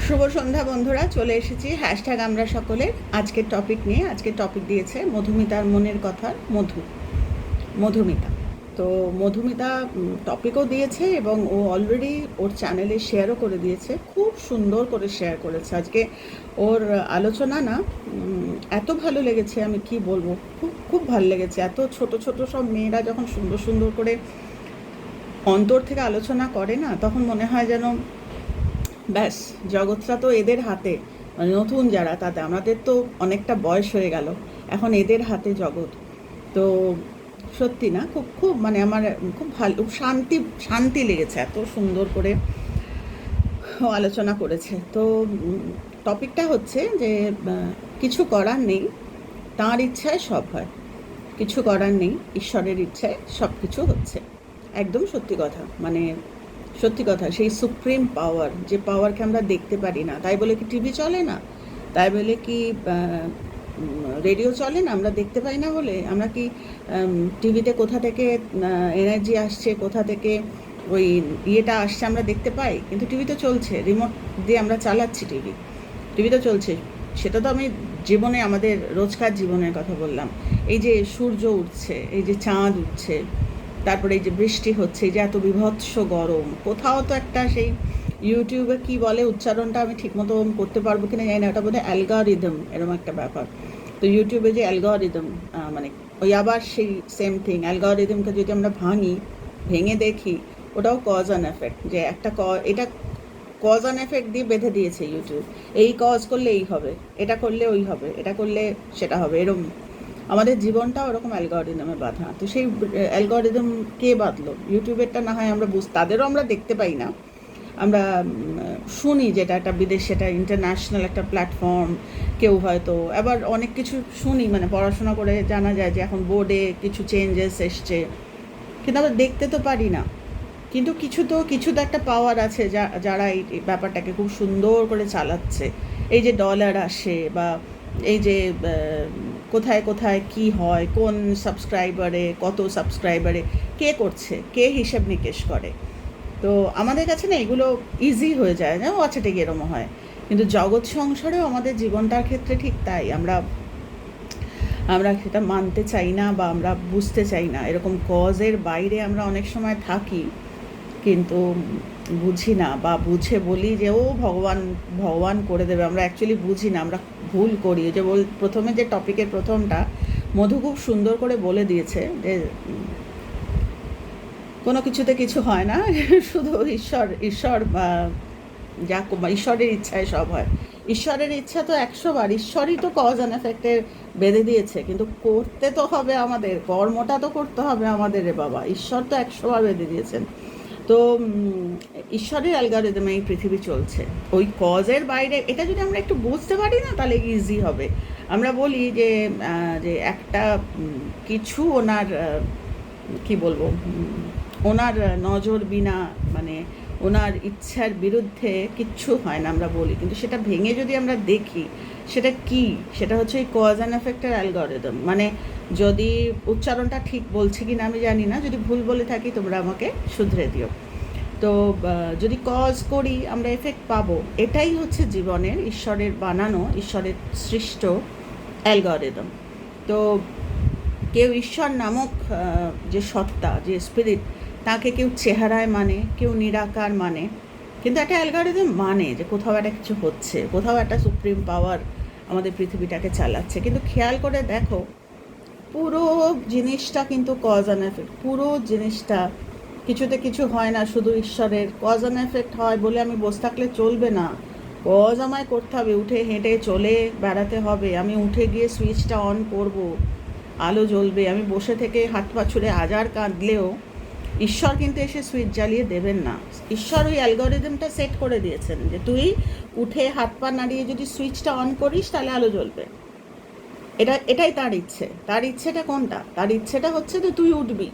শুভ সন্ধ্যা বন্ধুরা, চলে এসেছি হ্যাশট্যাগ আমরা সকলের আজকের টপিক নিয়ে। আজকের টপিক দিয়েছে মধুমিতার মনের কথার মধুমিতা। তো মধুমিতা টপিকও দিয়েছে এবং ও অলরেডি ওর চ্যানেলে শেয়ারও করে দিয়েছে, খুব সুন্দর করে শেয়ার করেছে। আজকে ওর আলোচনা না এত ভালো লেগেছে, আমি কি বলবো, খুব খুব ভালো লেগেছে। এত ছোট ছোট সব মেয়েরা যখন সুন্দর সুন্দর করে অন্তর থেকে আলোচনা করে না, তখন মনে হয় যেন ব্যাস জগৎটা তো এদের হাতে। মানে নতুন যারা, তাতে আমাদের তো অনেকটা বয়স হয়ে গেল, এখন এদের হাতে জগৎ। তো সত্যি না, খুব খুব মানে আমার খুব ভালো, শান্তি শান্তি লেগেছে, এত সুন্দর করে ও আলোচনা করেছে। তো টপিকটা হচ্ছে যে কিছু করার নেই, তাঁর ইচ্ছায় সব হয়। কিছু করার নেই, ঈশ্বরের ইচ্ছায় সব কিছু হচ্ছে। একদম সত্যি কথা, মানে সত্যি কথা। সেই সুপ্রিম পাওয়ার, যে পাওয়ারকে আমরা দেখতে পারি না, তাই বলে কি টিভি চলে না, তাই বলে কি রেডিও চলে না, আমরা দেখতে পাই না বলে? আমরা কি টিভিতে কোথা থেকে এনার্জি আসছে, কোথা থেকে ওই ইয়েটা আসছে আমরা দেখতে পাই? কিন্তু টিভি তো চলছে, রিমোট দিয়ে আমরা চালাচ্ছি টিভি তো চলছে। সেটা তো আমি জীবনে, আমাদের রোজকার জীবনের কথা বললাম। এই যে সূর্য উঠছে, এই যে চাঁদ উঠছে, তারপরে এই যে বৃষ্টি হচ্ছে, এই যে এত বিভৎস গরম, কোথাও তো একটা সেই ইউটিউবে কি বলে, উচ্চারণটা আমি ঠিকমতো করতে পারবো কিনা জানি না, ওটা বোধহয় অ্যালগরিদম, এরকম একটা ব্যাপার। তো ইউটিউবে যে অ্যালগরিদম, মানে ওই আবার সেই সেম থিং, অ্যালগরিদমকে যদি আমরা ভেঙে দেখি, ওটাও কজ অ্যান্ড এফেক্ট। যে একটা এটা কজ অ্যান্ড এফেক্ট দিয়ে বেঁধে দিয়েছে ইউটিউব। এই কজ করলে এই হবে, এটা করলে ওই হবে, এটা করলে সেটা হবে, এরকম আমাদের জীবনটাও ওরকম অ্যালগরিদমে বাঁধা। তো সেই অ্যালগরিদম কে বাঁধলো? ইউটিউবেরটা না হয় আমরা তাদেরও আমরা দেখতে পাই না, আমরা শুনি যেটা একটা বিদেশ, সেটা ইন্টারন্যাশনাল একটা প্ল্যাটফর্ম। কেউ হয়তো আবার অনেক কিছু শুনি, মানে পড়াশোনা করে জানা যায় যে এখন বোর্ডে কিছু চেঞ্জেস এসছে, কিন্তু আমরা দেখতে তো পারি না। কিন্তু কিছু তো একটা পাওয়ার আছে, যারা এই ব্যাপারটাকে খুব সুন্দর করে চালাচ্ছে। এই যে ডলার আসে, বা এই যে কোথায় কোথায় কি হয়, কোন সাবস্ক্রাইবারে, কত সাবস্ক্রাইবারে কে করছে, কে হিসেব নিকেশ করে। তো আমাদের কাছে না এগুলো ইজি হয়ে যায়, না? ও আচ্ছা, ঠিক এরকম হয়। কিন্তু জগৎ সংসারেও আমাদের জীবনটার ক্ষেত্রে ঠিক তাই। আমরা আমরা সেটা মানতে চাই না, বা আমরা বুঝতে চাই না। এরকম কজের বাইরে আমরা অনেক সময় থাকি, কিন্তু বুঝি না, বা বুঝে বলি যে ও ভগবান ভগবান করে দেবে। আমরা অ্যাকচুয়ালি বুঝি না, আমরা ভুল করি। যে প্রথমে যে টপিকের প্রথমটা মধু খুব সুন্দর করে বলে দিয়েছে যে কোনো কিছুতে কিছু হয় না, শুধু ঈশ্বর যা ঈশ্বরের ইচ্ছায় সব হয়। ঈশ্বরের ইচ্ছা তো 100 বার, ঈশ্বরই তো কজ অ্যান্ড এফেক্টের বেঁধে দিয়েছে, কিন্তু করতে তো হবে আমাদের, কর্মটা তো করতে হবে আমাদের রে বাবা। ঈশ্বর তো 100 বার বেঁধে দিয়েছেন। তো ঈশ্বরের অ্যালগরিদমে এই পৃথিবী চলছে, ওই কজের বাইরে। এটা যদি আমরা একটু বুঝতে পারি না, তাহলে ইজি হবে। আমরা বলি যে যে একটা কিছু ওনার কি বলবো, ওনার নজর বিনা, মানে ওনার ইচ্ছার বিরুদ্ধে কিচ্ছু হয় না, আমরা বলি। কিন্তু সেটা ভেঙে যদি আমরা দেখি, সেটা কি, সেটা হচ্ছে এই কজ অ্যান্ড এফেক্টের অ্যালগরিদম। মানে যদি উচ্চারণটা ঠিক বলছি কি না আমি জানি না, যদি ভুল বলে থাকি তোমরা আমাকে শুধরে দিও। তো যদি কজ করি আমরা এফেক্ট পাবো, এটাই হচ্ছে জীবনের ঈশ্বরের বানানো, ঈশ্বরের সৃষ্ট অ্যালগরিদম। তো কেউ ঈশ্বর নামক যে সত্তা, যে স্পিরিট, তাকে কেউ চেহারায় মানে, কেউ নিরাকার মানে, কিন্তু একটা অ্যালগরিদম মানে যে কোথাও একটা কিছু হচ্ছে, কোথাও একটা সুপ্রিম পাওয়ার আমাদের পৃথিবীটাকে চালাচ্ছে। কিন্তু খেয়াল করে দেখো, পুরো জিনিসটা কিন্তু কজ অ্যান্ড এফেক্ট। পুরো জিনিসটা, কিছুতে কিছু হয় না, শুধু ঈশ্বরের কজ অ্যান্ড এফেক্ট হয় বলে আমি বসে থাকলে চলবে না। কজ আমায় করতে হবে, উঠে হেঁটে চলে বেড়াতে হবে। আমি উঠে গিয়ে সুইচটা অন করব, আলো জ্বলবে। আমি বসে থেকে হাত পা ছুঁড়ে হাজার কাঁদলেও ঈশ্বর কিন্তু এসে সুইচ জ্বালিয়ে দেবেন না। ঈশ্বর ওই অ্যালগরিদমটা সেট করে দিয়েছেন যে তুই উঠে হাত পা নাড়িয়ে যদি সুইচটা অন করিস, তাহলে আলো জ্বলবে। এটাই তার ইচ্ছে। তার ইচ্ছেটা কোনটা? তার ইচ্ছেটা হচ্ছে যে তুই উঠবি,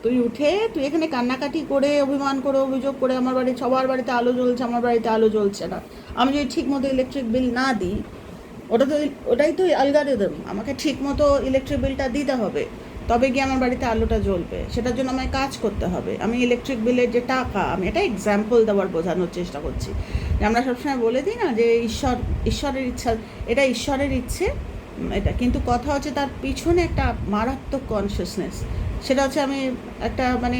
তুই উঠে তুই এখানে কান্নাকাটি করে, অভিমান করে, অভিযোগ করে, আমার বাড়ি সবার বাড়িতে আলো জ্বলছে, আমার বাড়িতে আলো জ্বলছে না। আমি যদি ঠিক মতো ইলেকট্রিক বিল না দিই, ওটাই তো অ্যালগরিদম, আমাকে ঠিক মতো ইলেকট্রিক বিলটা দিতে হবে। তবে গিয়ে আমার বাড়িতে আলোটা জ্বলবে, সেটার জন্য আমায় কাজ করতে হবে। আমি ইলেকট্রিক বিলের যে টাকা, আমি এটা এক্সাম্পল দেওয়ার বোঝানোর চেষ্টা করছি যে আমরা সবসময় বলে দিই না যে ঈশ্বরের ইচ্ছা, এটা ঈশ্বরের ইচ্ছে এটা, কিন্তু কথা হচ্ছে তার পিছনে একটা মারাত্মক কনসিয়াসনেস। সেটা হচ্ছে আমি একটা মানে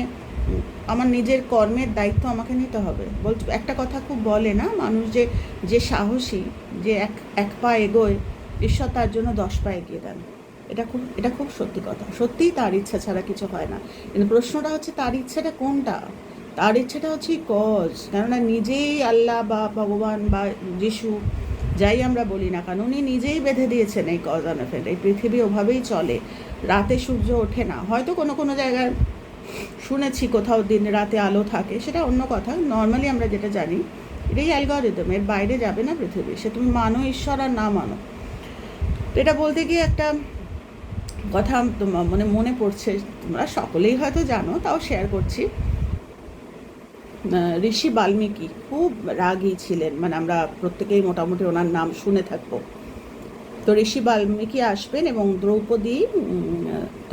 আমার নিজের কর্মের দায়িত্ব আমাকে নিতে হবে। একটা কথা খুব বলে না মানুষ, যে যে সাহসী, যে এক পা এগোয়, ঈশ্বর তার জন্য 10 পা এগিয়ে দেন। এটা খুব সত্যি কথা। সত্যিই তার ইচ্ছা ছাড়া কিছু হয় না, কিন্তু প্রশ্নটা হচ্ছে তার ইচ্ছাটা কোনটা। তার ইচ্ছাটা হচ্ছে কজ। কেননা নিজেই আল্লাহ বা ভগবান বা যিশু যাই আমরা বলি না কেন, উনি নিজেই বেঁধে দিয়েছেন এই কজ অ্যান্ড এফেক্ট। এই পৃথিবী ওভাবেই চলে, রাতে সূর্য ওঠে না। হয়তো কোনো কোনো জায়গায় শুনেছি কোথাও দিন রাতে আলো থাকে, সেটা অন্য কথা। নর্মালি আমরা যেটা জানি এটাই অ্যালগরিদম, এর বাইরে যাবে না পৃথিবী, সে তুমি মানো ঈশ্বর আর না মানো। তো এটা বলতে গিয়ে একটা কথা মানে মনে পড়ছে, তোমরা সকলেই হয়তো জানো, তাও শেয়ার করছি। ঋষি বাল্মীকি খুব রাগী ছিলেন, মানে আমরা প্রত্যেকেই মোটামুটি ওনার নাম শুনে থাকবো। তো ঋষি বাল্মীকি আসবেন এবং দ্রৌপদী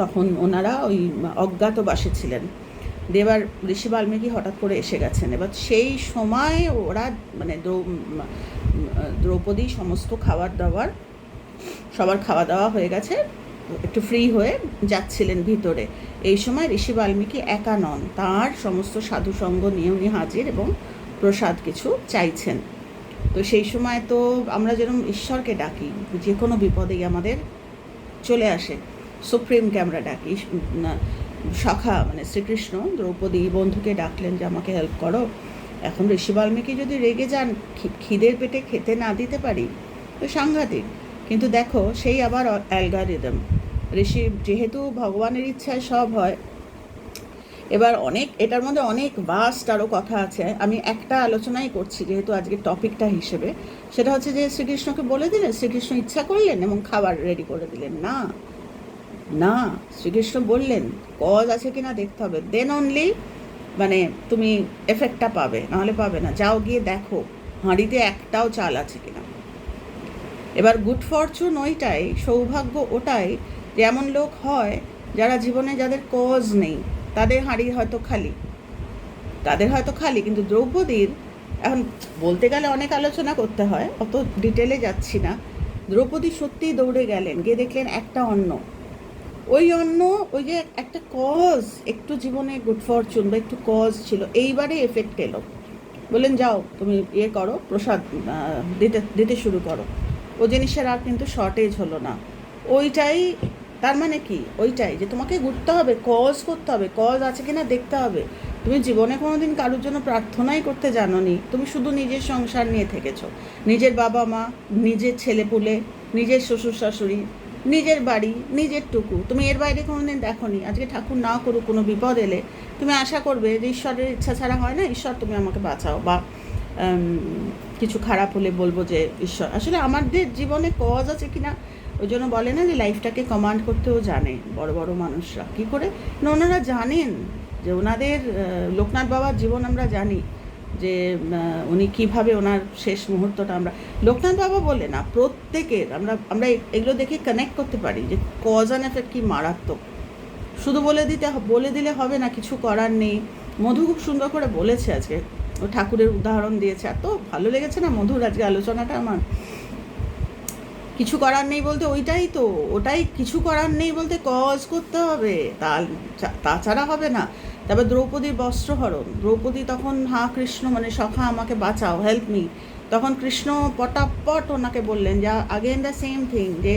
তখন ওনারা ওই অজ্ঞাতবাসে ছিলেন। এবার ঋষি বাল্মীকি হঠাৎ করে এসে গেছেন। এবার সেই সময় ওরা মানে দ্রৌপদী সমস্ত সবার খাওয়া দাওয়া হয়ে গেছে, একটু ফ্রি হয়ে যাচ্ছিলেন ভিতরে। এই সময় ঋষি বাল্মীকি একা নন, তার সমস্ত সাধুসঙ্গ নিয়ে উনি হাজির এবং প্রসাদ কিছু চাইছেন। তো সেই সময় তো আমরা যেরকম ঈশ্বরকে ডাকি, যে কোনো বিপদেই আমাদের চলে আসে, সুপ্রিমকে আমরা ডাকি। সখা মানে শ্রীকৃষ্ণ দ্রৌপদী বন্ধুকে ডাকলেন যে আমাকে হেল্প করো। এখন ঋষি বাল্মীকি যদি রেগে যান, খিদের পেটে খেতে না দিতে পারি, তো সাংঘাতিক। কিন্তু দেখো সেই আবার অ্যালগরিদম, ঋষি যেহেতু ভগবানের ইচ্ছায় সব হয়। এবার এটার মধ্যে অনেক ভাস্ট আরও কথা আছে, আমি একটা আলোচনাই করছি যেহেতু আজকের টপিকটা হিসেবে। সেটা হচ্ছে যে শ্রীকৃষ্ণকে বলে দিলেন, শ্রীকৃষ্ণ ইচ্ছা করলেন এবং খাবার রেডি করে দিলেন না। না, শ্রীকৃষ্ণ বললেন কজ আছে কিনা দেখতে হবে, দেন অনলি মানে তুমি এফেক্টটা পাবে, নাহলে পাবে না। যাও গিয়ে দেখো হাঁড়িতে একটাও চাল আছে কিনা। এবার গুড ফরচুন ওইটাই, সৌভাগ্য ওটাই যে এমন লোক হয় যারা জীবনে যাদের কজ নেই, তাদের হাঁড়ি হয়তো খালি, কিন্তু দ্রৌপদীর, এখন বলতে গেলে অনেক আলোচনা করতে হয়, অত ডিটেলে যাচ্ছি না। দ্রৌপদী সত্যিই দৌড়ে গেলেন, গিয়ে দেখলেন একটা অন্ন, ওই অন্ন, ওই যে একটা কজ, একটু জীবনে গুড ফরচুন বা একটু কজ ছিল, এইবারে এফেক্ট এলো। বললেন যাও তুমি করো, প্রসাদ দিতে শুরু করো। ও জিনিসের আর কিন্তু শর্টেজ হলো না। ওইটাই তার মানে কি, ওইটাই যে তোমাকে ঘুরতে হবে, কজ করতে হবে, কজ আছে কিনা দেখতে হবে। তুমি জীবনে কোনোদিন কারোর জন্য প্রার্থনাই করতে জানোনি, তুমি শুধু নিজের সংসার নিয়ে থেকেছো, নিজের বাবা মা, নিজের ছেলেপুলে, নিজের শ্বশুর শাশুড়ি, নিজের বাড়ি, নিজের টুকু, তুমি এর বাইরে কোনোদিন দেখোনি। আজকে ঠাকুর না করুক কোনো বিপদ এলে তুমি আশা করবে যে ঈশ্বরের ইচ্ছা ছাড়া হয় না, ঈশ্বর তুমি আমাকে বাঁচাও, বা কিছু খারাপ হলে বলবো যে ঈশ্বর। আসলে আমাদের জীবনে কজ আছে কিনা, ওই জন্য বলে না যে লাইফটাকে কমান্ড করতেও জানে বড় বড় মানুষরা। কী করে না, ওনারা জানেন যে ওনাদের লোকনাথ বাবার জীবন আমরা জানি যে উনি কীভাবে ওনার শেষ মুহূর্তটা, আমরা লোকনাথ বাবা বলে না, প্রত্যেকের আমরা এগুলো দেখে কানেক্ট করতে পারি যে কজ অ্যান্ড এফেক্ট কী মারাত্মক। শুধু বলে দিলে হবে না, কিছু করার নেই। মধু খুব সুন্দর করে বলেছে আজকে, ও ঠাকুরের উদাহরণ দিয়েছে, এত ভালো লেগেছে না মধুর আজকে আলোচনাটা আমার। কিছু করার নেই বলতে ওটাই কিছু করার নেই বলতে কজ করতে হবে, তাছাড়া হবে না। তারপর দ্রৌপদীর বস্ত্রহরণ, দ্রৌপদী তখন কৃষ্ণ মানে সখা আমাকে বাঁচাও, হেল্প মি। তখন কৃষ্ণ পটাপট ওনাকে বললেন যা আগেন দ্য সেম থিং, যে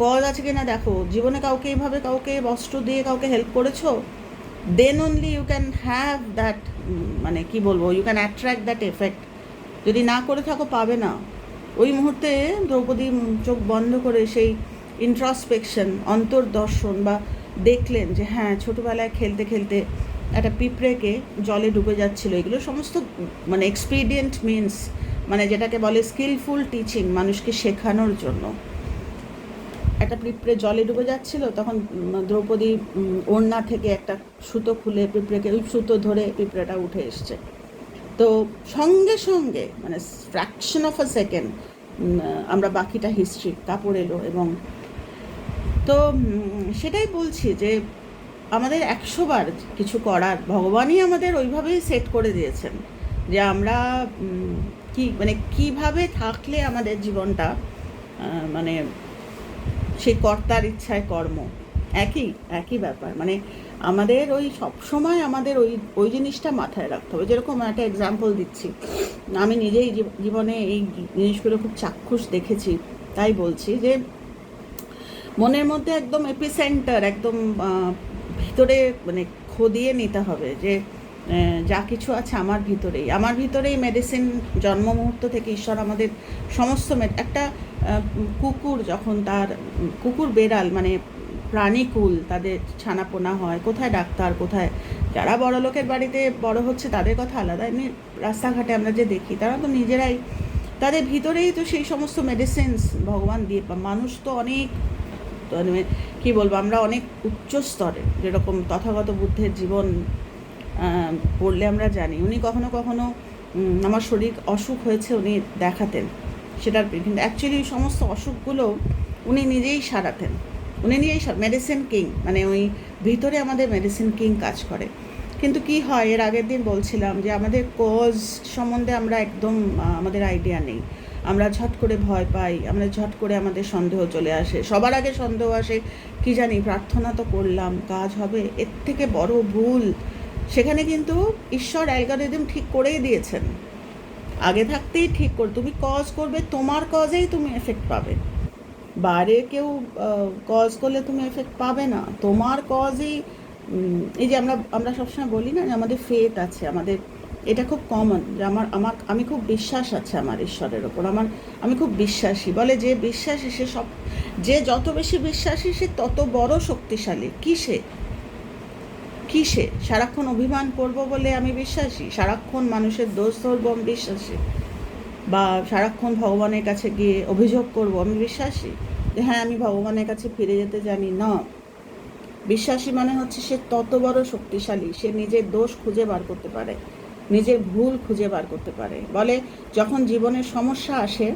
কজ আছে কিনা দেখো, জীবনে কাউকে এইভাবে কাউকে বস্ত্র দিয়ে কাউকে হেল্প করেছো, then only you can have that, মানে কি বলবো, you can attract that effect. যদি না করে থাকো পাবে না। ওই মুহূর্তে দ্রৌপদী চোখ বন্ধ করে সেই ইন্ট্রসপেকশন, অন্তর্দর্শন, বা দেখলেন যে হ্যাঁ ছোটোবেলায় খেলতে খেলতে একটা পিঁপড়েকে জলে ডুবে যাচ্ছিলো। এগুলো সমস্ত মানে এক্সপিডিয়েন্ট মিনস, মানে যেটাকে বলে স্কিলফুল টিচিং, মানুষকে শেখানোর জন্য। একটা পিঁপড়ে জলে ডুবে যাচ্ছিল, তখন দ্রৌপদী ওড়না থেকে একটা সুতো খুলে পিঁপড়েকে, ওই সুতো ধরে পিঁপড়েটা উঠে এসছে। তো সঙ্গে সঙ্গে মানে ফ্র্যাকশন অফ আ সেকেন্ড আমরা বাকিটা হিস্ট্রি কাপড় এলো। এবং তো সেটাই বলছি যে আমাদের 100 বার কিছু করার ভগবানই আমাদের ওইভাবেই সেট করে দিয়েছেন যে আমরা কি মানে কীভাবে থাকলে আমাদের জীবনটা মানে সেই কর্তার ইচ্ছায় কর্ম একই একই ব্যাপার। মানে আমাদের ওই সবসময় আমাদের ওই ওই জিনিসটা মাথায় রাখতে হবে। যেরকম একটা এক্সাম্পল দিচ্ছি, আমি নিজেই জীবনে এই জিনিসগুলো খুব চাক্ষুষ দেখেছি, তাই বলছি যে মনের মধ্যে একদম এপিসেন্টার, একদম ভিতরে মানে খদিয়ে নিতে হবে যে যা কিছু আছে আমার ভিতরেই মেডিসিন। জন্ম মুহূর্ত থেকে ঈশ্বর আমাদের সমস্ত একটা কুকুর যখন তার কুকুর বেড়াল মানে প্রাণীকুল তাদের ছানাপোনা হয়, কোথায় ডাক্তার, কোথায় যারা বড় লোকের বাড়িতে বড় হচ্ছে তাদের কথা আলাদা, এমনি রাস্তাঘাটে আমরা যে দেখি তারা তো নিজেরাই তাদের ভিতরেই তো সেই সমস্ত মেডিসিনস ভগবান দিয়ে। মানুষ তো অনেক কী বলবো, আমরা অনেক উচ্চ স্তরে, যেরকম তথাগত বুদ্ধের জীবন পড়লে আমরা জানি উনি কখনো কখনো আমার শরীর অসুখ হয়েছে উনি দেখাতেন সেটার, কিন্তু অ্যাকচুয়ালি সমস্ত অসুখগুলো উনি নিজেই সারাতেন, উনি নিজেই মেডিসিন কিং, মানে ওই ভিতরে আমাদের মেডিসিন কিং কাজ করে। কিন্তু কি হয়, এর আগের দিন বলছিলাম যে আমাদের কজ সম্বন্ধে আমরা একদম আমাদের আইডিয়া নেই, আমরা ঝট করে ভয় পাই, আমরা ঝট করে আমাদের সন্দেহ চলে আসে, সবার আগে সন্দেহ আসে কি জানি প্রার্থনা তো করলাম কাজ হবে, এর থেকে বড় ভুল। সেখানে কিন্তু ঈশ্বর অ্যালগরিদম ঠিক করেই দিয়েছেন, আগে থাকতেই ঠিক করে তুমি কজ করবে, তোমার কজেই তুমি এফেক্ট পাবে, বাইরে কেউ কজ করলে তুমি এফেক্ট পাবে না, তোমার কজই। এই যে আমরা সবসময় বলি না যে আমাদের ফেথ আছে, আমাদের এটা খুব কমন যে আমি খুব বিশ্বাস আছে আমার ঈশ্বরের ওপর, আমি খুব বিশ্বাসী। বলে যে বিশ্বাসী সে যে যত বেশি বিশ্বাসী সে তত বড় শক্তিশালী। কিসে সারাক্ষণ অভিমান করব বলে আমি বিশ্বাসী, সারাক্ষণ মানুষের দোষ ধরবো আমি বিশ্বাসী, বা সারাক্ষণ ভগবানের কাছে গিয়ে অভিযোগ করব আমি বিশ্বাসী যে হ্যাঁ আমি ভগবানের কাছে ফিরে যেতে জানি না। বিশ্বাসী মানে হচ্ছে সে তত বড় শক্তিশালী, সে নিজের দোষ খুঁজে বার করতে পারে, নিজের ভুল খুঁজে বার করতে পারে। বলে যখন জীবনের সমস্যা আসে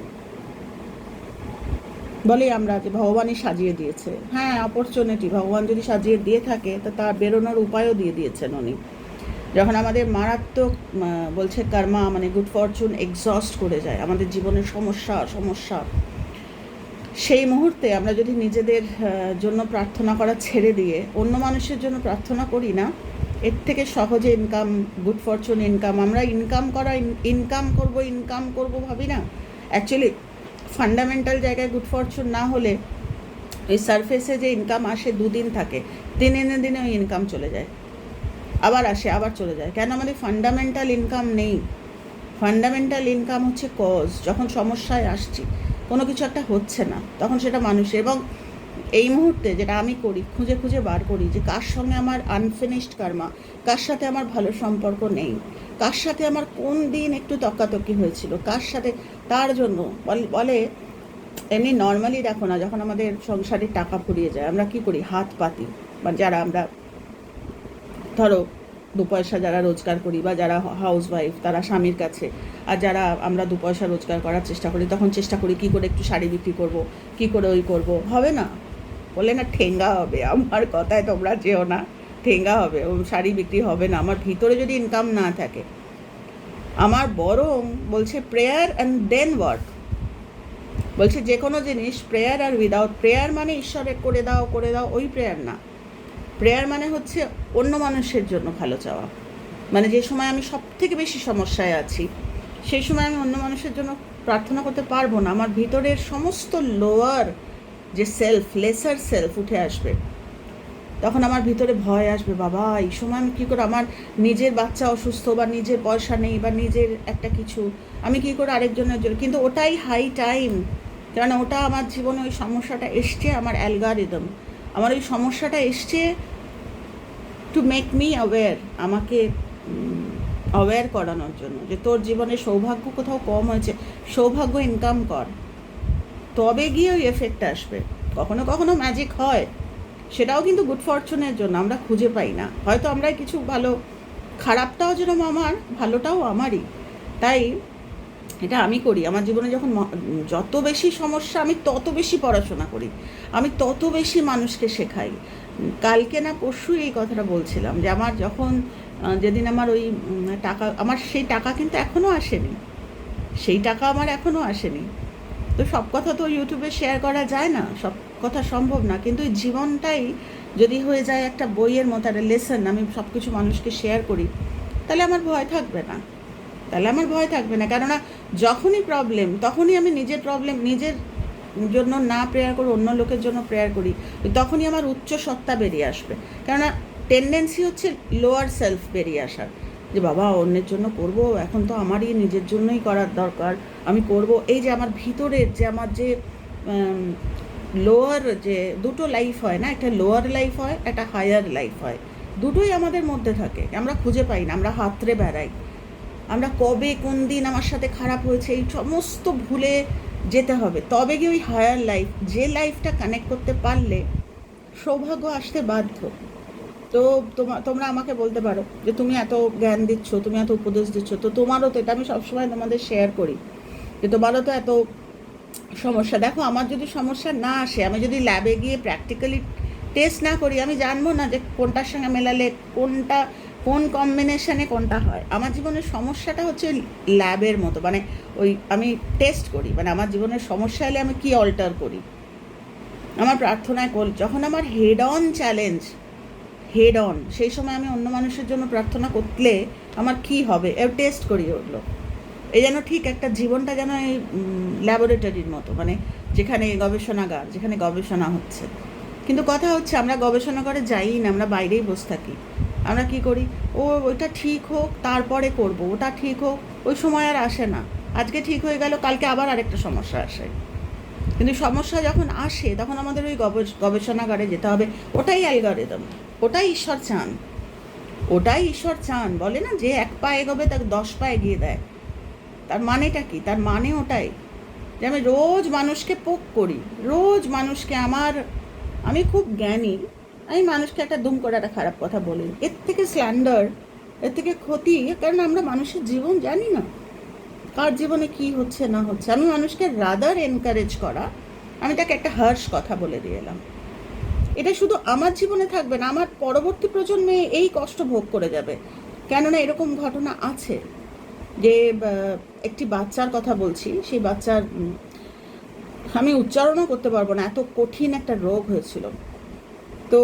বলে আমরা যে ভগবানই সাজিয়ে দিয়েছে, হ্যাঁ অপরচুনিটি ভগবান যদি সাজিয়ে দিয়ে থাকে তো তার বেরোনোর উপায়ও দিয়ে দিয়েছেন উনি। যখন আমাদের মারাত্মক বলছে কর্মা মানে গুড ফরচুন এক্সস্ট করে যায় আমাদের জীবনের সমস্যা, সেই মুহূর্তে আমরা যদি নিজেদের জন্য প্রার্থনা করা ছেড়ে দিয়ে অন্য মানুষের জন্য প্রার্থনা করি না, এর থেকে সহজে ইনকাম, গুড ফরচুন ইনকাম, আমরা ইনকাম করব ভাবি না। অ্যাকচুয়ালি ফান্ডামেন্টাল জায়গায় গুড ফরচুন না হলে ওই সারফেসে যে ইনকাম আসে 2 দিন থাকে, 3 দিনে ওই ইনকাম চলে যায়, আবার আসে আবার চলে যায়। কেন? আমাদের ফান্ডামেন্টাল ইনকাম নেই। ফান্ডামেন্টাল ইনকাম হচ্ছে কজ। যখন সমস্যায় আসছি, কোনো কিছু একটা হচ্ছে না, তখন সেটা মানুষের। এবং এই মুহূর্তে যেটা আমি করি, খুঁজে বার করি যে কার সঙ্গে আমার আনফিনিশড কর্মা, কার সাথে আমার ভালো সম্পর্ক নেই, কার সাথে আমার কোন দিন একটু তকাতকি হয়েছিল, কার সাথে, তার জন্য বলে এমনি নর্মালি দেখো না, যখন আমাদের সংসারে টাকা ফুরিয়ে যায় আমরা কি করি, হাত পাতি। বা যারা আমরা ধরো 2 পয়সা যারা রোজগার করি বা যারা হাউস ওয়াইফ তারা স্বামীর কাছে, আর যারা আমরা 2 পয়সা রোজগার করার চেষ্টা করি তখন চেষ্টা করি কী করে একটু শাড়ি বিক্রি করব, কী করে ওই করব, হবে না, বলে না ঠেঙ্গা হবে। আমার কথায় তোমরা যেও না, ঠেঙ্গা হবে, ও শাড়ি বিক্রি হবে না। আমার ভিতরে যদি ইনকাম না থাকে, আমার বরং বলছে প্রেয়ার অ্যান্ড দেন ওয়ার্ক। বলছে যে কোনো জিনিস প্রেয়ার আর উইদাউট প্রেয়ার মানে ঈশ্বরের করে দাও ওই প্রেয়ার না। প্রেয়ার মানে হচ্ছে অন্য মানুষের জন্য ভালো চাওয়া। মানে যে সময় আমি সব থেকে বেশি সমস্যায় আছি সেই সময় আমি অন্য মানুষের জন্য প্রার্থনা করতে পারবো না, আমার ভিতরের সমস্ত লোয়ার যে সেলফ, লেসার সেলফ উঠে আসবে। তখন আমার ভিতরে ভয় আসবে, বাবা এই সময় আমি কী করে, আমার নিজের বাচ্চা অসুস্থ বা নিজের পয়সা নেই বা নিজের একটা কিছু, আমি কী করে আরেকজনের জন্য। কিন্তু ওটাই হাই টাইম, কারণ ওটা আমার জীবনে ওই সমস্যাটা এসছে, আমার অ্যালগরিদম, আমার ওই সমস্যাটা এসছে টু মেক মি অ্যাওয়্যার, আমাকে অ্যাওয়্যার করানোর জন্য যে তোর জীবনে সৌভাগ্য কোথাও কম হয়েছে, সৌভাগ্য ইনকাম কর, তবে গিয়ে ওই এফেক্ট আসবে। কখনো কখনো ম্যাজিক হয়, সেটাও কিন্তু গুড ফরচুনের জন্য, আমরা খুঁজে পাই না। হয়তো আমরা কিছু ভালো, খারাপটাও যেরকম আমার, ভালোটাও আমারই। তাই এটা আমি করি আমার জীবনে। যখন যত বেশি সমস্যা, আমি তত বেশি পড়াশোনা করি, আমি তত বেশি মানুষকে শেখাই। কালকে না পরশু এই কথাটা বলছিলাম যে আমার যখন যেদিন আমার ওই টাকা, আমার সেই টাকা কিন্তু এখনও আসেনি, সেই টাকা আমার এখনও আসেনি। তো সব কথা তো ইউটিউবে শেয়ার করা যায় না, সব কথা সম্ভব না, কিন্তু এই জীবনটাই যদি হয়ে যায় একটা বইয়ের মতো, একটা লেসন, আমি সব কিছু মানুষকে শেয়ার করি, তাহলে আমার ভয় থাকবে না, তাহলে আমার ভয় থাকবে না। কেননা যখনই প্রবলেম, তখনই আমি নিজের প্রবলেম নিজের জন্য না প্রেয়ার করে অন্য লোকের জন্য প্রেয়ার করি, তখনই আমার উচ্চ সত্তা বেরিয়ে আসবে। কেননা টেন্ডেন্সি হচ্ছে লোয়ার সেলফ বেরিয়ে আসার, যে বাবা অন্যের জন্য করব, এখন তো আমারই নিজের জন্যই করার দরকার, আমি করব। এই যে আমার ভিতরের যে আমার যে লোয়ার, যে দুটো লাইফ হয় না, একটা লোয়ার লাইফ হয়, একটা হায়ার লাইফ হয়, দুটোই আমাদের মধ্যে থাকে, আমরা খুঁজে পাই না, আমরা হাতড়ে বেড়াই। আমরা কবে কোন দিন আমার সাথে খারাপ হয়েছে এই সমস্ত ভুলে যেতে হবে, তবে গিয়ে ওই হায়ার লাইফ, যে লাইফটা কানেক্ট করতে পারলে সৌভাগ্য আসতে বাধ্য। তো তোমরা আমাকে বলতে পারো যে তুমি এত জ্ঞান দিচ্ছ, তুমি এত উপদেশ দিচ্ছ, তো তোমারও তো, এটা আমি সবসময় তোমাদের শেয়ার করি, যে তোমারও তো এত সমস্যা। দেখো, আমার যদি সমস্যা না আসে, আমি যদি ল্যাবে গিয়ে প্র্যাকটিক্যালি টেস্ট না করি, আমি জানবো না যে কোনটার সঙ্গে মেলালে কোনটা, কোন কম্বিনেশনে কোনটা হয়। আমার জীবনের সমস্যাটা হচ্ছে ল্যাবের মতো, মানে ওই আমি টেস্ট করি, মানে আমার জীবনের সমস্যা এলে আমি কি অল্টার করি। আমার প্রার্থনায় যখন আমার head on challenge, head on, সেই সময় আমি অন্য মানুষের জন্য প্রার্থনা করলে আমার কি হবে, টেস্ট করি ওগুলো। এই যেন ঠিক একটা জীবনটা যেন এই ল্যাবরেটরির মতো, মানে যেখানে গবেষণাগার, যেখানে গবেষণা হচ্ছে। কিন্তু কথা হচ্ছে আমরা গবেষণাগারে যাই না, আমরা বাইরেই বসে থাকি। আমরা কি করি, ওইটা ঠিক হোক তারপরে করব, ওটা ঠিক হোক, ওই সময় আর আসে না। আজকে ঠিক হয়ে গেল, কালকে আবার আরেকটা সমস্যা আসে। কিন্তু সমস্যা যখন আসে তখন আমাদের ওই গবেষণাগারে যেতে হবে। ওটাই অ্যালগরিদম, ওটাই ঈশ্বর চান, ওটাই ঈশ্বর চান। বলে না যে 1 পা এগোবে তাকে 10 পা এগিয়ে দেয়, তার মানেটা কি? তার মানে ওটাই যে আমি রোজ মানুষকে পোক করি, রোজ মানুষকে আমি খুব জ্ঞানী, আমি মানুষকে একটা দুম করে একটা খারাপ কথা বলি, এর থেকে স্ল্যান্ডার, এর থেকে ক্ষতি। কারণ আমরা মানুষের জীবন জানি না, কার জীবনে কি হচ্ছে না হচ্ছে। আমি মানুষকে রাদার এনকারেজ করা, আমি তাকে একটা হার্শ কথা বলে দিয়ে এলাম, এটা শুধু আমার জীবনে থাকবে না, আমার পরবর্তী প্রজন্মে এই কষ্ট ভোগ করে যাবে। কেননা এরকম ঘটনা আছে যে একটি বাচ্চার কথা বলছি, সেই বাচ্চার আমি উচ্চারণও করতে পারবো না, এত কঠিন একটা রোগ হয়েছিল। তো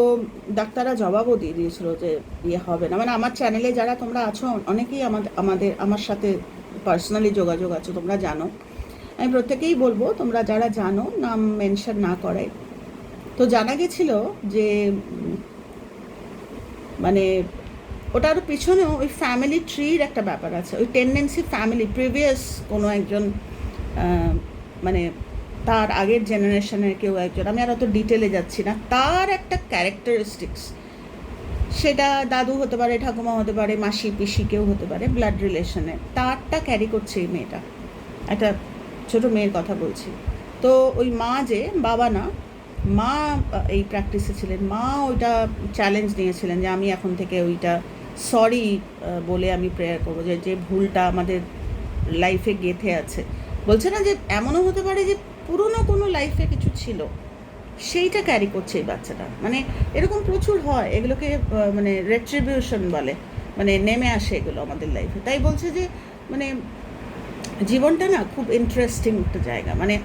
ডাক্তাররা জবাবও দিয়ে দিয়েছিল যে ইয়ে হবে না। মানে আমার চ্যানেলে যারা তোমরা আছো অনেকেই আমার সাথে পার্সোনালি যোগাযোগ আছো, তোমরা জানো। আমি প্রত্যেকেই বলবো, তোমরা যারা জানো নাম মেনশন না করাই। তো জানা গেছিল যে মানে ওটার পিছনেও ওই ফ্যামিলি ট্রির একটা ব্যাপার আছে, ওই টেন্ডেন্সি ফ্যামিলি, প্রিভিয়াস কোনো একজন মানে তার আগের জেনারেশনের কেউ একজন, আমি আর অত ডিটেলে যাচ্ছি না, তার একটা ক্যারেক্টারিস্টিক্স, সেটা দাদু হতে পারে, ঠাকুমা হতে পারে, মাসি পিসি কেউ হতে পারে, ব্লাড রিলেশনে তারটা ক্যারি করছে এই মেয়েটা। একটা ছোটো মেয়ের কথা বলছি। তো ওই মা, যে বাবা না, মা এই প্র্যাকটিসে ছিলেন, মা ওইটা চ্যালেঞ্জ নিয়েছিলেন যে আমি এখন থেকে ওইটা সরি বলে আমি প্রেয়ার করবো, যে যে ভুলটা আমাদের লাইফে গেঁথে আছে। বলছে না যে এমনও হতে পারে যে পুরনো কোনো লাইফে কিছু ছিল, সেইটা ক্যারি করছে এই বাচ্চাটা। মানে এরকম প্রচুর হয়, এগুলোকে মানে রেট্রিবিউশন বলে, মানে নেমে আসে এগুলো আমাদের লাইফে। তাই বলছে যে মানে জীবনটা না খুব ইন্টারেস্টিং একটা জায়গা। মানে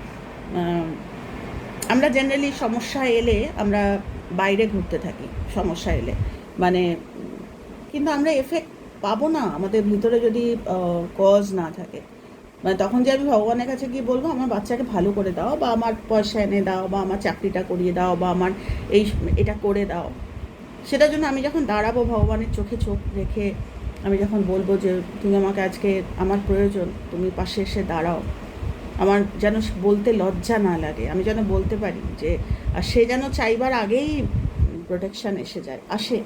আমরা জেনারেলি সমস্যা এলে আমরা বাইরে ঘুরতে থাকি, সমস্যা এলে মানে, কিন্তু আমরা এফেক্ট পাবো না আমাদের ভিতরে যদি কজ না থাকে। মানে তখন যে আমি ভগবানের কাছে গিয়ে বলবো আমার বাচ্চাকে ভালো করে দাও, বা আমার পয়সা এনে দাও, বা আমার চাকরিটা করিয়ে দাও, বা আমার এটা করে দাও, সেটার জন্য আমি যখন দাঁড়াবো ভগবানের চোখে চোখ রেখে, আমি যখন বলবো যে তুমি আমাকে আজকে, আমার প্রয়োজন, তুমি পাশে এসে দাঁড়াও, আমার যেন বলতে লজ্জা না লাগে, আমি যেন বলতে পারি যে, আর সে যেন চাইবার আগেই প্রোটেকশান এসে যায়, আসে।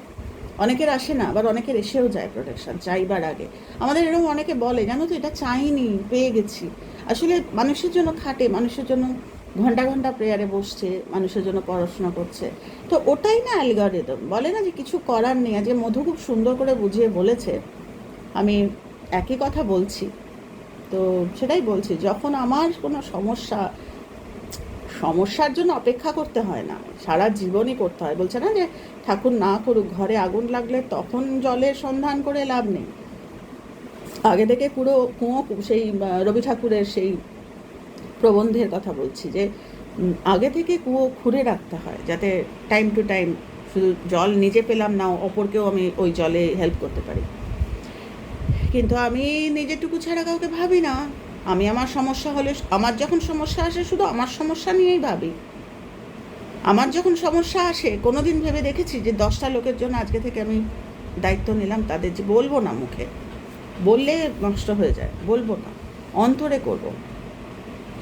অনেকের আসে না, আবার অনেকের এসেও যায় প্রোটেকশান চাইবার আগে। আমাদের এরকম অনেকে বলে, জানো তো এটা চাইনি, পেয়ে গেছি। আসলে মানুষের জন্য খাটে, মানুষের জন্য ঘন্টা ঘন্টা প্রেয়ারে বসছে, মানুষের জন্য পড়াশোনা করছে। তো ওটাই না অ্যালগরিদম, বলে না যে কিছু করার নেই। আজকে মধু খুব সুন্দর করে বুঝিয়ে বলেছে, আমি একই কথা বলছি, তো সেটাই বলছি, যখন আমার কোনো সমস্যার জন্য অপেক্ষা করতে হয় না, সারা জীবনই করতে হয়। বলছে না যে ঠাকুর না করুক, ঘরে আগুন লাগলে তখন জলের সন্ধান করে লাভ নেই, আগে থেকে পুরো সেই রবি ঠাকুরের সেই প্রবন্ধের কথা বলছি, যে আগে থেকে কুয়ো খুঁড়ে রাখতে হয়, যাতে টাইম টু টাইম শুধু জল নিজে পেলাম না, অপরকেও আমি ওই জলে হেল্প করতে পারি। কিন্তু আমি নিজেরটুকু ছাড়া কাউকে ভাবি না। আমি আমার সমস্যা হলে, আমার যখন সমস্যা আসে শুধু আমার সমস্যা নিয়েই ভাবি। আমার যখন সমস্যা আসে, কোনো দিন ভেবে দেখেছি যে 10টা লোকের জন্য আজকে থেকে আমি দায়িত্ব নিলাম, তাদের যে বলবো না, মুখে বললে নষ্ট হয়ে যায়, বলবো না, অন্তরে করব।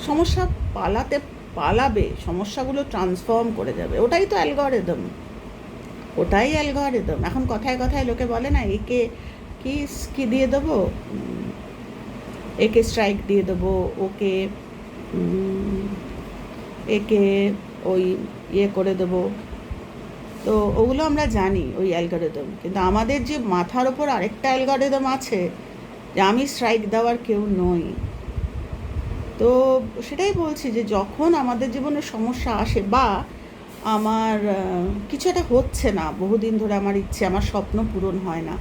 সমস্যা পালাবে, সমস্যাগুলো ট্রান্সফর্ম করে যাবে। ওটাই তো অ্যালগরিদম, ওটাই অ্যালগরিদম। এখন কথায় কথায় লোকে বলে না, একে কি দিয়ে দেবো, একে স্ট্রাইক দিয়ে দেবো, একে ওই করে দেবো। তো ওগুলো আমরা জানি, ওই অ্যালগরিদম। কিন্তু আমাদের যে মাথার ওপর আরেকটা অ্যালগরিদম আছে, যে আমি স্ট্রাইক দেওয়ার কেউ নই। তো সেটাই বলছি, যে যখন আমাদের জীবনে সমস্যা আসে, বা আমার কিছু একটা হচ্ছে না বহুদিন ধরে, আমার ইচ্ছে, আমার স্বপ্ন পূরণ হয় না,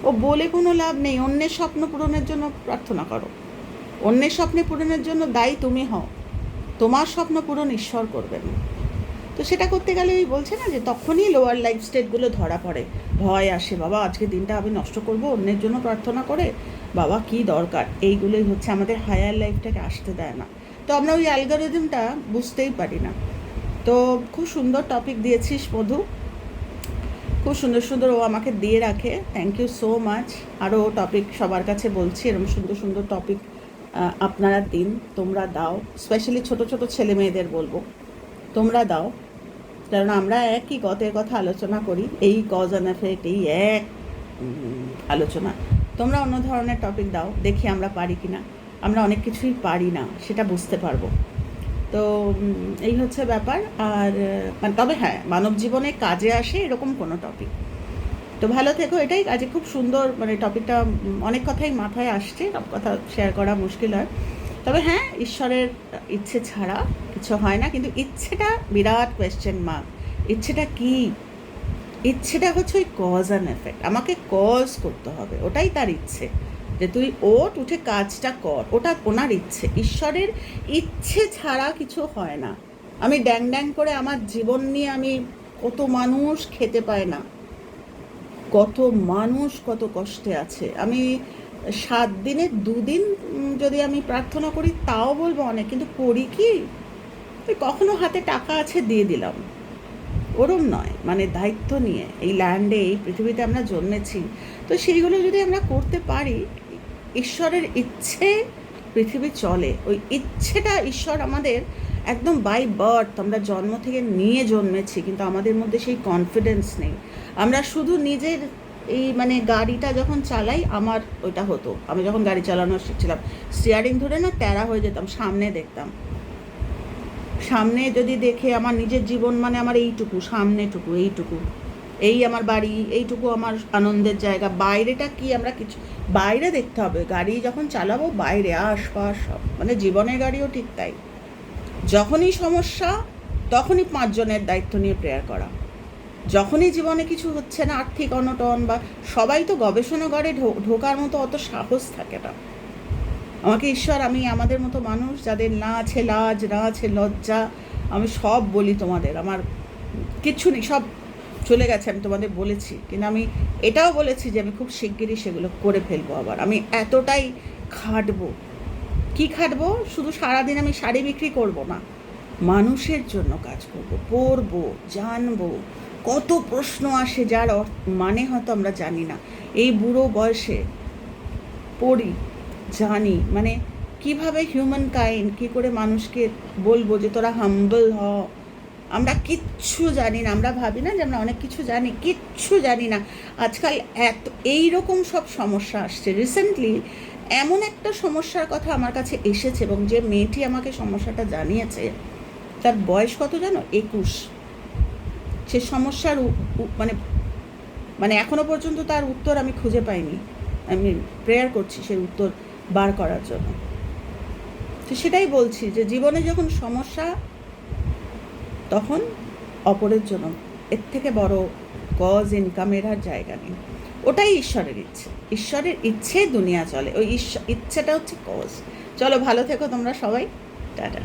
ও বলে কোনো লাভ নেই। অন্যের স্বপ্ন পূরণের জন্য প্রার্থনা করো, অন্যের স্বপ্ন পূরণের জন্য দায়ী তুমি হও, তোমার স্বপ্ন পূরণ ঈশ্বর করবেন। তো সেটা করতে গেলে ওই বলছে না, যে তখনই লোয়ার লাইফ স্টেটগুলো ধরা পড়ে, ভয় আসে, বাবা আজকে দিনটা আমি নষ্ট করব অন্যের জন্য প্রার্থনা করে, বাবা কি দরকার, এইগুলোই হচ্ছে আমাদের হায়ার লাইফটাকে আসতে দেয় না। তো আমরা ওই অ্যালগরিদমটা বুঝতেই পারি না। তো খুব সুন্দর টপিক দিয়েছিস মধু, খুব সুন্দর সুন্দর ও আমাকে দিয়ে রাখে, থ্যাংক ইউ সো মাচ। আরও টপিক সবার কাছে বলছি, এরকম সুন্দর সুন্দর টপিক আপনারা দিন, তোমরা দাও, স্পেশালি ছোট ছোট ছেলে মেয়েদের বলবো তোমরা দাও, কারণ আমরা একই গতের কথা আলোচনা করি, এই কজ অ্যান্ড এফেক্ট, এই এক আলোচনা। তোমরা অন্য ধরনের টপিক দাও, দেখি আমরা পারি কি না। আমরা অনেক কিছুই পারি না, সেটা বুঝতে পারবো। তো এই হচ্ছে ব্যাপার। আর তবে হ্যাঁ, মানব জীবনে কাজে আসে এরকম কোনো টপিক। তো ভালো থেকো, এটাই আজকে খুব সুন্দর, মানে টপিকটা অনেক কথাই মাথায় আসছে, সব কথা শেয়ার করা মুশকিল হয়। তবে হ্যাঁ, ঈশ্বরের ইচ্ছে ছাড়া কিছু হয় না, কিন্তু ইচ্ছেটা বিরাট কোয়েশ্চেন মার্ক। ইচ্ছেটা কি? ইচ্ছেটা হচ্ছে ওই কজ অ্যান্ড এফেক্ট, আমাকে কজ করতে হবে, ওটাই তার ইচ্ছে, যে তুই উঠে কাজটা কর, ওটা ওনার ইচ্ছে। ঈশ্বরের ইচ্ছে ছাড়া কিছু হয় না। আমি ড্যাং ড্যাং করে আমার জীবন নিয়ে, আমি কত মানুষ খেতে পায় না, কত মানুষ কত কষ্টে আছে। আমি 7 দিনে 2 দিন যদি আমি প্রার্থনা করি তাও বলবো অনেক, কিন্তু করি কি? কখনো হাতে টাকা আছে দিয়ে দিলাম, ওরম নয়। মানে দায়িত্ব নিয়ে, এই ল্যান্ডে, এই পৃথিবীতে আমরা জন্মেছি, তো সেইগুলো যদি আমরা করতে পারি, ঈশ্বরের ইচ্ছে পৃথিবী চলে। ওই ইচ্ছেটা ঈশ্বর আমাদের একদম বাই বার্থ, আমরা জন্ম থেকে নিয়ে জন্মেছি, কিন্তু আমাদের মধ্যে সেই কনফিডেন্স নেই। আমরা শুধু নিজের এই গাড়িটা যখন চালাই, আমার ওইটা হতো, আমি যখন গাড়ি চালানো শিখছিলাম, স্টিয়ারিং ধরে না ট্যারা হয়ে যেতাম, সামনে দেখতাম, সামনে যদি দেখে আমার নিজের জীবন, আমার এইটুকু, সামনেটুকু, এইটুকু, এই আমার বাড়ি, এইটুকু আমার আনন্দের জায়গা, বাইরেটা কি আমরা কিছু, বাইরে দেখতে হবে। গাড়ি যখন চালাবো বাইরে আশপাশ সব, জীবনের গাড়িও ঠিক তাই। যখনই সমস্যা তখনই 5 জনের দায়িত্ব নিয়ে প্রেয়ার করা। যখনই জীবনে কিছু হচ্ছে না, আর্থিক অনটন, বা সবাই তো গবেষণাগারে ঢোকার মতো অত সাহস থাকে না। আমাকে ঈশ্বর, আমি আমাদের মতো মানুষ যাদের না আছে লাজ, না আছে লজ্জা, আমি সব বলি তোমাদের, আমার কিচ্ছু নেই, সব চলে গেছে, আমি তোমাদের বলেছি। কিন্তু আমি এটাও বলেছি যে আমি খুব শিগগিরই সেগুলো করে ফেলবো। আবার আমি এতটাই খাটবো। কি খাটবো? শুধু সারাদিন আমি শাড়ি বিক্রি করব না, মানুষের জন্য কাজ করব, পড়বো, জানবো। কত প্রশ্ন আসে যার মানে হয়তো আমরা জানি না, এই বুড়ো বয়সে পড়ি, জানি, কিভাবে হিউম্যান কাইন্ড, কী করে মানুষকে বলবো যে তোরা হাম্বল হ। আমরা কিচ্ছু জানি না, আমরা ভাবি না যে আমরা অনেক কিছু জানি, কিচ্ছু জানি না। আজকাল এইরকম সব সমস্যা আসছে। রিসেন্টলি এমন একটা সমস্যার কথা আমার কাছে এসেছে, এবং যে মেয়েটি আমাকে সমস্যাটা জানিয়েছে, তার বয়স কত জানো? 21। সে সমস্যার এখনো পর্যন্ত তার উত্তর আমি খুঁজে পাইনি। আমি প্রেয়ার করছি সেই উত্তর বার করার জন্য। তো সেটাই বলছি যে জীবনে যখন সমস্যা, তখন অপরের জন্য, এর থেকে বড় কজ ইনকামের আর জায়গা নেই। ওটাই ঈশ্বরের ইচ্ছে, ঈশ্বরের ইচ্ছে দুনিয়া চলে, ওই ইচ্ছেটা হচ্ছে কজ। চলো, ভালো থেকো তোমরা সবাই, টাটা।